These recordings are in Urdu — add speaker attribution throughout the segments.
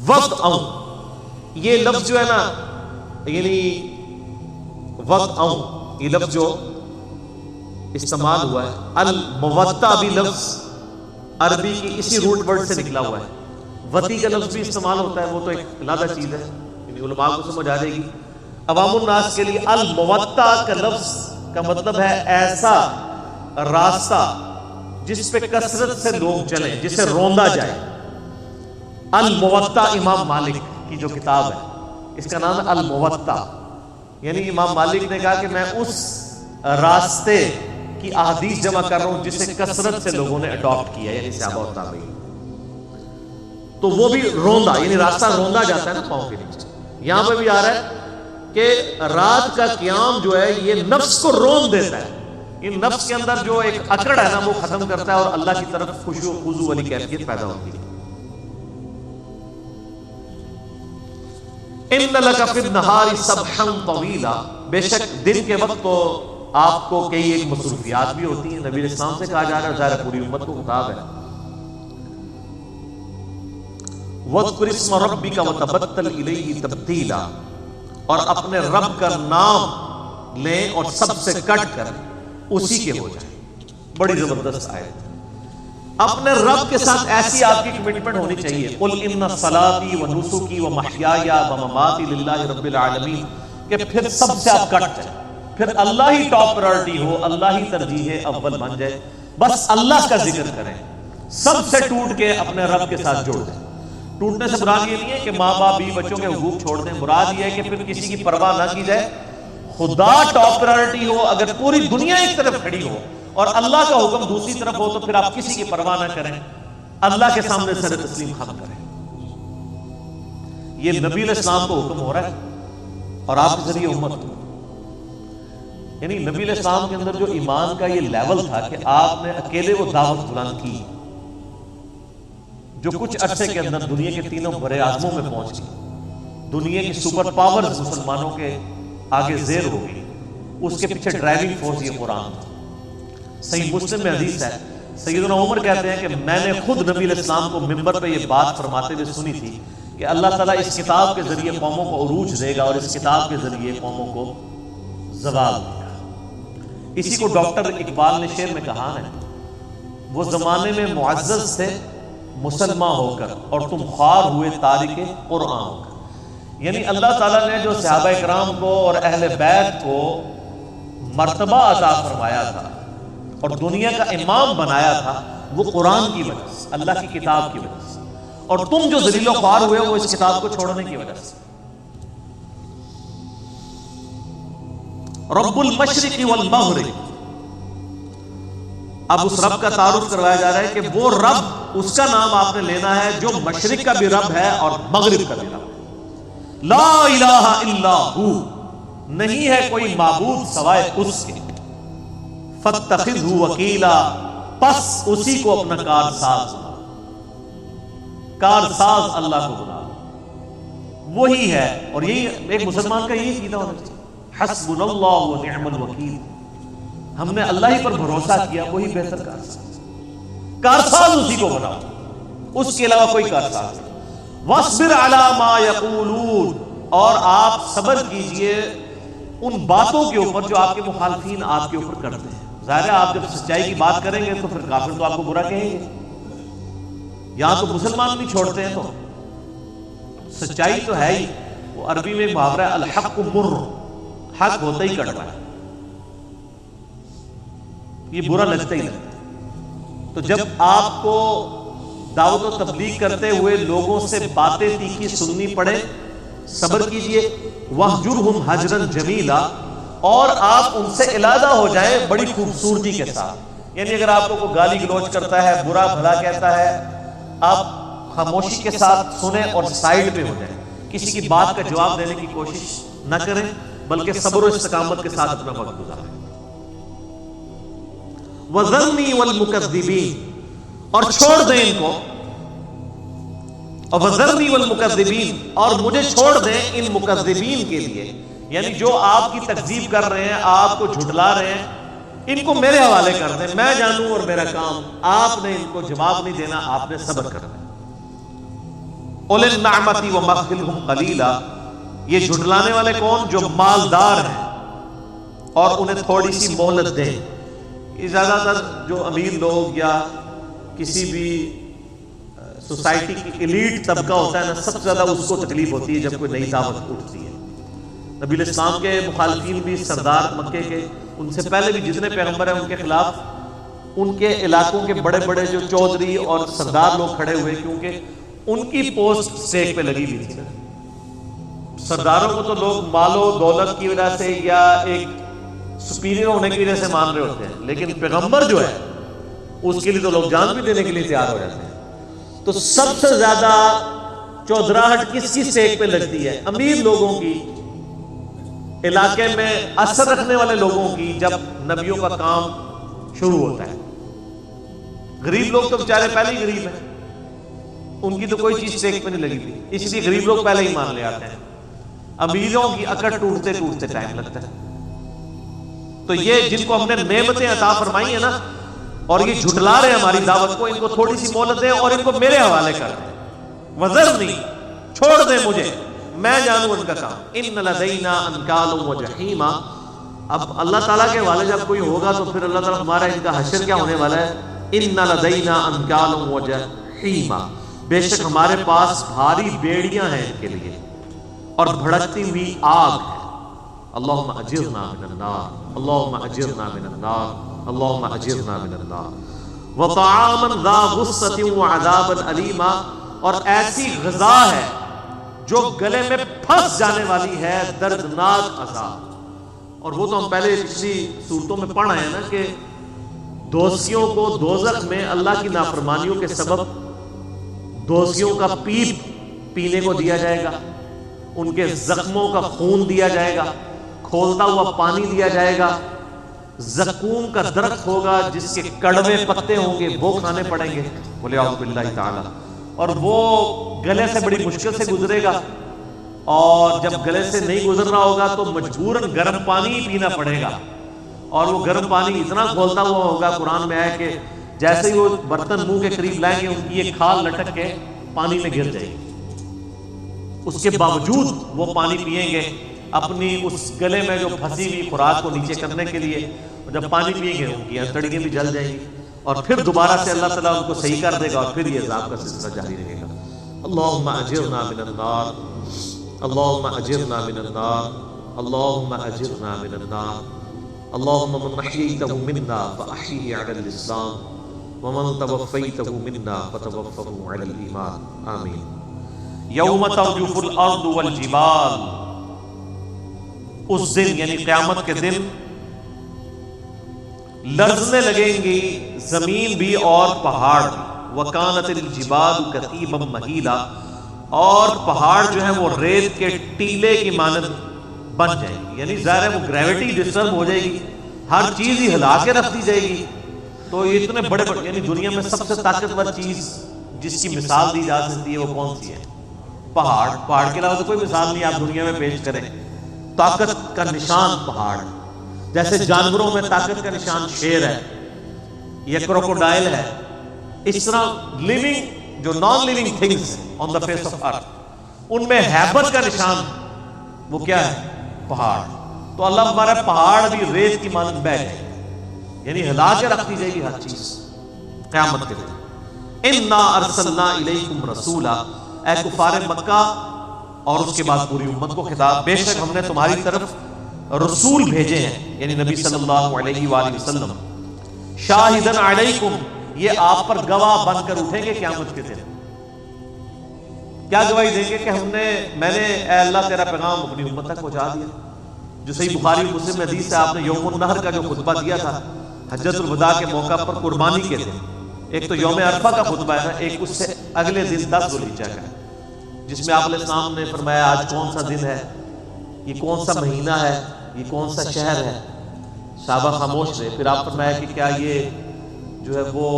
Speaker 1: وقت آؤں، یہ لفظ جو ہے نا، یعنی وقت آؤں، یہ لفظ جو استعمال ہوا ہے، الموتہ بھی لفظ عربی کی اسی روٹ ورڈ سے نکلا ہوا ہے. وتی کا لفظ بھی استعمال ہوتا ہے، وہ تو ایک علیحدہ چیز ہے، یعنی علماء کو سمجھ آ جائے گی. عوام الناس کے لیے الموتہ کا لفظ کا مطلب ہے ایسا راستہ جس پہ کثرت سے لوگ چلیں، جسے روندا جائے. الموتہ امام مالک کی جو کتاب ہے اس کا نام ہے الموتہ. یعنی امام مالک نے کہا کہ میں اس راستے کی احادیث جمع کر رہا ہوں جسے کثرت سے لوگوں نے اڈاپٹ کیا، یعنی صحابہ اور تابعین. تو وہ بھی روندا، یعنی راستہ روندا جاتا ہے نا پاؤں کے نیچے. یہاں پہ بھی آ رہا ہے کہ رات کا قیام جو ہے یہ نفس کو رون دیتا ہے، ان نفس کے اندر جو ایک اکڑ ہے نا وہ ختم کرتا ہے اور اللہ کی طرف خشوع و خضوع والی کیفیت پیدا ہوتی ہے. ان لک فی النہار سبحا طویلا، بے شک دن کے وقت تو آپ کو کئی ایک مصروفیات بھی ہوتی ہیں. نبی علیہ السلام سے کہا جا رہا ہے، ظاہر پوری امت کو خطاب ہے. وَاذْكُرِ اسْمَ رَبِّكَ وَتَبَتَّلْ إِلَيْهِ تَبْتِيلًا، اور اپنے رب کا نام لیں اور سب سے کٹ کر اسی کے ہو جائیں. بڑی زبردست آیت. اپنے رب کے ساتھ ایسی آپ کی کمٹمنٹ ہونی چاہیے. قُلْ إِنَّ صَلَاتِي وَنُسُكِي وَمَحْيَايَ وَمَمَاتِي لِلَّهِ رَبِّ الْعَالَمِينَ، کہ پھر سب سے آپ کٹ جائیں، پھر اللہ ہی ٹاپ پرائرٹی ہو، اللہ ہی ترجیح اول بن جائے، بس اللہ کا ذکر کریں، سب سے ٹوٹ کے اپنے رب کے ساتھ جوڑ دیں. ٹوٹنے سے مراد یہ نہیں ہے کہ ماں باپ بیوی بچوں کے حقوق چھوڑ دیں، مراد یہ ہے کہ پھر کسی کی پرواہ نہ کی جائے، خدا ٹاپ پرائرٹی ہو. اگر پوری دنیا ایک طرف کھڑی ہو اور اللہ کا حکم دوسری طرف ہو تو پھر آپ کسی کی پرواہ نہ کریں، اللہ کے سامنے سر تسلیم خم کریں. یہ نبی علیہ السلام کو حکم ہو رہا ہے اور آپ کے ذریعے امت کو. یعنی نبی علیہ السلام کے اندر جو ایمان کا یہ لیول تھا کہ آپ نے اکیلے وہ دعوت بلند کی جو کچھ عرصے کے اندر دنیا کے تینوں بڑے اعظموں میں پہنچ گئی، دنیا کی سپر پاورز مسلمانوں کے آگے زیر ہو گئی. اس کے پیچھے ڈرائیونگ فورس یہ قرآن تھا. صحیح مسلم میں حدیث ہے، سیدنا عمر کہتے ہیں کہ میں نے خود نبی علیہ السلام کو منبر پہ یہ بات فرماتے ہوئے سنی تھی کہ اللہ تعالیٰ اس کتاب کے ذریعے قوموں کو عروج دے گا اور اس کتاب کے ذریعے قوموں کو زوال دے گا. اسی کو ڈاکٹر اقبال نے شعر میں کہا ہے، وہ زمانے میں معزز تھے مسلمان ہو کر اور تم خوار ہوئے تارک قرآن ہو کر. یعنی اللہ تعالیٰ نے جو صحابہ اکرام کو اور اہل بیت کو مرتبہ عطا فرمایا تھا اور دنیا کا امام بنایا تھا وہ قرآن کی وجہ سے، اللہ کی کتاب کی وجہ سے، اور تم جو ذلیل و خوار ہوئے وہ اس کتاب کو چھوڑنے کی وجہ سے. رب المشرق والمغرب، اب اس رب کا تعارف کروایا جا رہا ہے کہ وہ رب، اس کا نام آپ نے لینا ہے جو مشرق کا بھی رب ہے اور مغرب کا بھی رب ہے. لا الہ الا ہو، نہیں ہے کوئی معبود سوائے اس کے. فاتخذہ وکیلا، پس اسی کو اپنا کارساز بنا. کارساز اللہ کو بنا، وہی ہے. اور یہی ایک مسلمان کا یہی عقیدہ ہونا چاہیے، حسبنا اللہ ونعم الوکیل. ہم نے اللہ ہی پر بھروسہ کیا، وہی بہتر کارساز. کارساز اسی کو بناؤ، اس کے علاوہ کوئی کارساز نہیں. واصبر علی ما یقولون، اور آپ صبر کیجئے ان باتوں کے اوپر جو آپ کے مخالفین آپ کے اوپر کرتے ہیں. ظاہر ہے آپ جب سچائی کی بات کریں گے تو پھر کافر تو آپ کو برا کہیں گے. یہاں تو مسلمان نہیں چھوڑتے ہیں، تو سچائی تو ہے ہی. وہ عربی میں ایک محاورہ ہے، الحق مر، حق ہوتا ہی کڑوا ہے، یہ برا لگتا ہی لگتا ہے. تو جب آپ کو دعوت و تبلیغ کرتے ہوئے لوگوں سے باتیں تیکھی سننی پڑے، صبر کیجئے. وَاهْجُرْهُمْ هَجْرًا جَمِيلًا، اور آپ ان سے علیحدہ ہو جائیں بڑی خوبصورتی کے ساتھ. یعنی اگر آپ کو کوئی گالی گلوچ کرتا ہے، برا بھلا کہتا ہے، آپ خاموشی کے ساتھ سنیں اور سائیڈ پہ ہو جائیں. کسی کی بات کا جواب دینے کی کوشش نہ کریں، بلکہ صبر و استقامت کے ساتھ اپنا وقت گزاریں. وَذَرْنِي وَالْمُكَذِّبِينَ، اور چھوڑ دیں ان کو. اور وَذَرْنِي وَالْمُكَذِّبِينَ، اور مجھے چھوڑ دیں ان مکذبین کے لیے، یعنی جو آپ کی تکذیب کر رہے ہیں، آپ کو جھٹلا رہے ہیں، ان کو میرے حوالے کر دیں. میں جانوں اور میرا کام. آپ نے ان کو جواب نہیں دینا، آپ نے صبر کرنا. اولی النعمتی ومہلہم قلیلا، یہ جھٹلانے والے کون؟ جو مالدار ہیں اور انہیں تھوڑی سی مہلت دیں. یہ زیادہ تر جو امیر لوگ یا کسی بھی سوسائٹی کی ایلیٹ طبقہ ہوتا ہے نا، سب سے زیادہ اس کو تکلیف ہوتی ہے جب کوئی نئی دعوت اٹھتی ہے. نبی علیہ السلام کے مخالفین بھی سردار مکے کے، ان سے پہلے بھی جتنے پیغمبر ہیں ان کے خلاف ان کے علاقوں کے بڑے بڑے جو چودھری اور سردار لوگ کھڑے ہوئے، کیونکہ ان کی پوسٹ اسٹیک پہ لگی ہوئی تھی نا. سرداروں کو تو لوگ مال و دولت کی وجہ سے یا ایک سپیریئر ہونے کی وجہ سے مان رہے ہوتے ہیں، لیکن پیغمبر جو ہے اس کے لیے تو لوگ جان بھی دینے کے لیے تیار ہو جاتے ہیں. تو سب سے زیادہ چودراہٹ کس کی سیک پہ لگتی ہے؟ امیر لوگوں کی، علاقے میں اثر رکھنے والے لوگوں کی، جب نبیوں کا کام شروع ہوتا ہے. غریب لوگ تو بیچارے پہلے ہی غریب ہیں، ان کی تو کوئی چیز سیک پہ نہیں لگی تھی، اس لیے غریب لوگ پہلے ہی مان لے آتے ہیں. امیروں کی اکڑ ٹوٹتے ٹوٹتے ٹائم لگتا ہے. تو یہ جن کو ہم نے نعمتیں عطا فرمائی ہیں نا، اور یہ جھٹلا رہے ہیں ہماری دعوت کو، ان کو تھوڑی سی مہلت دیں اور ان کو میرے حوالے کر دیں. وذرنی، چھوڑ دیں مجھے، میں جانوں ان کا کام. ان لدینا انکالا وجحیما. اب اللہ تعالیٰ کے حوالے جب کوئی ہوگا تو پھر اللہ تعالیٰ ہمارا ان کا حشر کیا ہونے والا ہے؟ ان لدینا انکالا وجحیما، بے شک ہمارے پاس بھاری بیڑیاں ہیں ان کے لیے اور بھڑکتی ہوئی آگ ہے. اللہم اجرنا من النار، اللہم اجرنا من النار، اللہم اجرنا من النار. وطعاما ذا غصۃ وعذابا علیما، اور ایسی غذا ہے جو گلے میں پھنس جانے والی ہے، دردناک عذاب. اور وہ تو ہم پہلے پچھلی صورتوں میں پڑھ آئے ہیں نا کہ دوزخیوں کو دوزخ میں اللہ کی نافرمانیوں کے سبب دوزخیوں کا پیپ پینے کو دیا جائے گا، ان کے زخموں کا خون دیا جائے گا، کھولتا ہوا پانی دیا جائے گا. زقوم کا درخت ہوگا جس کے کڑوے پتے ہوں گے، وہ کھانے پڑیں گے وَلِعَوْذُ بِاللَّهِ تَعَالَى. اور وہ گلے سے بڑی مشکل سے گزرے گا، اور جب گلے سے نہیں گزر رہا ہوگا تو مجبوراً گرم پانی ہی پینا پڑے گا. اور وہ گرم پانی اتنا کھولتا ہوا ہوگا، قرآن میں ہے کہ جیسے ہی وہ برتن منہ کے قریب لائیں گے ان کی ایک کھال لٹک کے پانی میں گر جائے گی. اس کے باوجود وہ پانی پئیں گے اپنی اس گلے میں جو پھنسی ہوئی خوراک کو نیچے کرنے کے لیے. جب پانی پئیں گے ان کی انتڑیاں بھی جل جائیں گی، اور پھر دوبارہ سے اللہ تعالیٰ ان کو صحیح کر دے گا، اور پھر یہ عذاب کا سلسلہ جاری رہے گا. اللہم اجرنا من النار، اللہم اجرنا من النار، اللہم اجرنا من النار. اللہم من احییتہ منا فاحیہ علی الاسلام ومن توفیتہ منا فتوفہ علی الایمان. آمین. یوم ترجف الارض والجبال، اس دن یعنی قیامت کے دن لرزنے لگیں گی زمین بھی اور پہاڑ بھی. وَكَانَتِ الْجِبَالُ كَثِيبًا مَهِيلًا، اور پہاڑ جو ہیں وہ ریت کے ٹیلے کی مانند بن جائیں گی. یعنی ظاہر ہے وہ گریوٹی ڈسٹرب ہو جائے گی، ہر چیز ہی ہلا کے رکھ دی جائے گی. تو یہ اتنے بڑے بڑے، یعنی دنیا میں سب سے طاقتور چیز جس کی مثال دی جا سکتی ہے وہ کون سی ہے؟ پہاڑ. پہاڑ کے علاوہ تو کوئی مثال نہیں آپ دنیا میں پیش کریں. طاقت کا نشان پہاڑ. جیسے جانوروں میں طاقت کا نشان شیر ہے یا کروکوڈائل ہے، اس طرح لیونگ جو non living things on the face of earth, ان میں ہیبت کا نشان وہ کیا ہے؟ پہاڑ. تو اللہ ہمارا پہاڑ بھی ریت کی مانند بہہ جائے گی، یعنی ہلا کے رکھ دی جائے گی ہر چیز قیامت کے دن. اِنَّا أَرْسَلْنَا إِلَيْكُمْ رَسُولًا، اے کفار مکہ، اور اس کے بعد پوری امت کو خطاب، بے شک ہم نے تمہاری طرف رسول بھیجے ہیں، یعنی نبی صلی اللہ علیہ وآلہ وسلم. شاہدن علیکم، یہ آپ پر گواہ بن کر اٹھیں گے قیامت کے دن. کیا گواہی دیں گے کہ میں نے اے اللہ تیرا پیغام اپنی امت تک پہنچا دیا. جو صحیح بخاری و مسلم حدیث سے آپ نے یوم النحر کا جو خطبہ دیا تھا حجۃ الوداع کے موقع پر قربانی کے دن، ایک تو یوم عرفہ کا خطبہ ہے نا، ایک اس سے اگلے دن 10 ذوالحجہ کا ہے، جس میں آپ علیہ السلام نے فرمایا آج کون سا دن ہے، یہ کون سا مہینہ ہے، یہ کون سا شہر ہے. صحابہ خاموش رہے. پھر آپ فرمایا کہ کیا یہ جو ہے وہ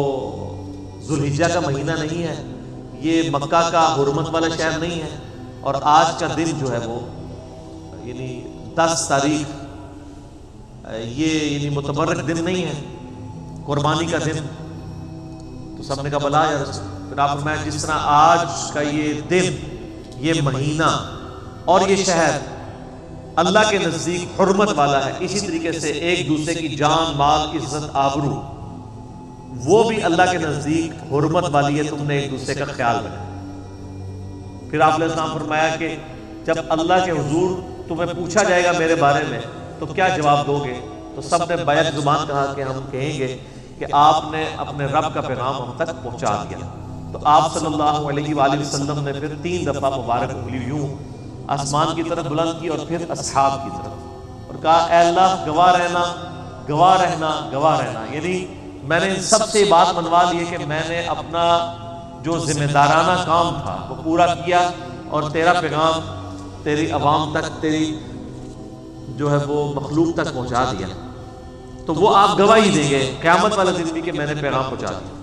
Speaker 1: ذوالحجہ کا مہینہ نہیں ہے، یہ مکہ کا حرمت والا شہر نہیں ہے، اور آج کا دن جو ہے وہ یعنی 10 تاریخ یہ یعنی متبرک دن نہیں ہے، قربانی کا دن. تو سب نے کہا بلا یا رسول. پھر آپ فرمایا جس طرح آج کا یہ دن، یہ مہینہ اور یہ شہر اللہ کے نزدیک حرمت والا ہے، اسی طریقے سے ایک دوسرے کی جان، مال، عزت، آبرو وہ بھی اللہ کے نزدیک حرمت والی ہے، تم نے ایک دوسرے کا خیال رکھا۔ پھر آپ علیہ السلام فرمایا کہ جب اللہ کے حضور تمہیں پوچھا جائے گا میرے بارے میں تو کیا جواب دو گے؟ تو سب نے بیک زبان کہا کہ ہم کہیں گے کہ آپ نے اپنے رب کا پیغام ہم تک پہنچا دیا۔ تو آپ صلی اللہ علیہ وآلہ وسلم نے پھر 3 دفعہ مبارک انگلی یوں آسمان کی طرف بلند کی اور پھر اصحاب کی طرف اور کہا اے اللہ گواہ رہنا، گواہ رہنا، گواہ رہنا، یعنی میں نے ان سب سے بات منوا لی ہے کہ میں نے اپنا جو ذمہ دارانہ کام تھا وہ پورا کیا اور تیرا پیغام تیری عوام تک، تیری جو ہے وہ مخلوق تک پہنچا دیا۔ تو وہ آپ گواہی دیں گے قیامت والے دن بھی کہ میں نے پیغام پہنچا دیا۔